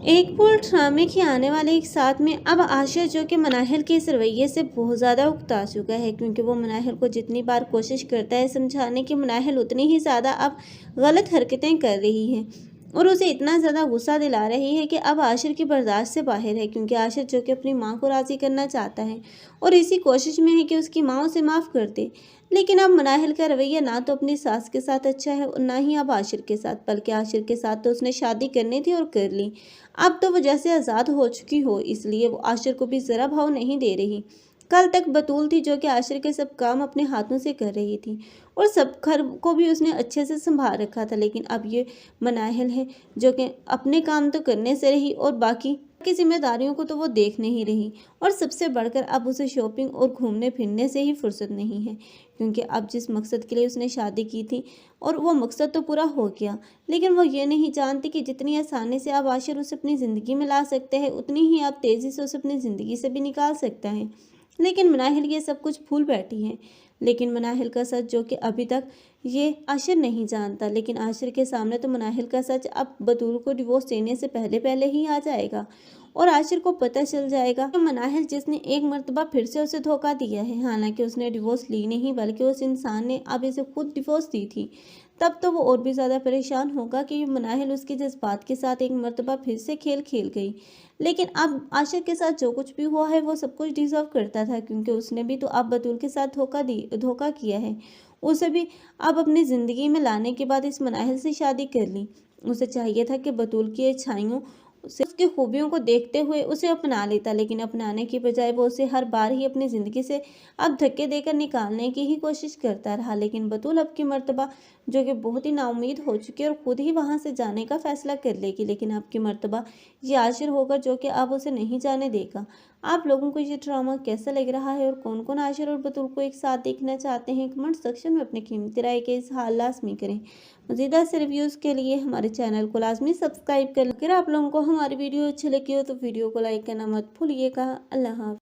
एक पूल ड्रामे के आने वाले एक साथ में अब आशिर जो कि मनाहिल के इस रवैये से बहुत ज़्यादा उकता चुका है, क्योंकि वो मनाहिल को जितनी बार कोशिश करता है समझाने की, मनाहिल उतनी ही ज़्यादा अब गलत हरकतें कर रही है और उसे इतना ज़्यादा गुस्सा दिला रही है कि अब आशिर की बर्दाश्त से बाहर है। क्योंकि आशिर जो कि अपनी माँ को राज़ी करना चाहता है और इसी कोशिश में है कि उसकी माँ उसे माफ़ कर दे, लेकिन अब मनाहिल का रवैया ना तो अपनी सास के साथ अच्छा है और ना ही अब आशिर के साथ, बल्कि आशिर के साथ तो उसने शादी करनी थी और कर ली। अब तो वो जैसे आज़ाद हो चुकी हो, इसलिए वो आशिर को भी ज़रा भाव नहीं दे रही। कल तक बतूल थी जो कि आशिर के सब काम अपने हाथों से कर रही थी और सब घर को भी उसने अच्छे से संभाल रखा था, लेकिन अब ये मनाहिल है जो कि अपने काम तो करने से रही और बाकी की जिम्मेदारियों को तो वो देख नहीं रही। और सबसे बढ़कर अब उसे शॉपिंग और घूमने फिरने से ही फुर्सत नहीं है, क्योंकि अब जिस मकसद के लिए उसने शादी की थी और वो मकसद तो पूरा हो गया, लेकिन वो ये नहीं जानती कि जितनी आसानी से अब आशिर उसे अपनी ज़िंदगी में ला सकते हैं, उतनी ही अब तेज़ी से उसे अपनी ज़िंदगी से भी निकाल सकता है। लेकिन मनाहिल ये सब कुछ भूल बैठी है। लेकिन मनाहिल का सच जो कि अभी तक ये आशिर नहीं जानता, लेकिन आशिर के सामने तो मनाहिल का सच अब बतूल को डिवोर्स देने से पहले पहले ही आ जाएगा और आशिर को पता चल जाएगा कि मनाहिल जिसने एक मर्तबा फिर से उसे धोखा दिया है, हालांकि उसने डिवोर्स ली नहीं बल्कि उस इंसान ने अब इसे खुद डिवोर्स दी थी, तब तो वो और भी ज़्यादा परेशान होगा कि मनाहिल उसके जज्बात के साथ एक मर्तबा फिर से खेल खेल गई। लेकिन अब आशिर के साथ जो कुछ भी हुआ है वो सब कुछ डिजर्व करता था, क्योंकि उसने भी तो अब बतूल के साथ धोखा किया है। उसे भी अब अपनी ज़िंदगी में लाने के बाद इस मनाहिल से शादी कर ली। उसे चाहिए था कि बतूल की अच्छाइयों उसे उसकी खूबियों को देखते हुए उसे अपना लेता, लेकिन अपनाने की बजाय वो उसे हर बार ही अपनी ज़िंदगी से अब धक्के देकर निकालने की ही कोशिश करता रहा। लेकिन बतूल अब की मर्तबा जो कि बहुत ही नाउम्मीद हो चुकी है और खुद ही वहाँ से जाने का फैसला कर लेगी, लेकिन अब की मर्तबा ये आशिर होगा जो कि अब उसे नहीं जाने देगा। आप लोगों को ये ड्रामा कैसा लग रहा है और कौन कौन आशिर और बतूल को एक साथ देखना चाहते हैं, कमेंट सेक्शन में अपनी कीमती राय के इज़हार लाजमी करें। मज़ीद ऐसे रिव्यूज़ के लिए हमारे चैनल को लाजमी सब्सक्राइब करें। अगर आप लोगों को हमारी वीडियो अच्छी लगी हो तो वीडियो को लाइक करना मत भूलिएगा। अल्लाह हाफ़िज़।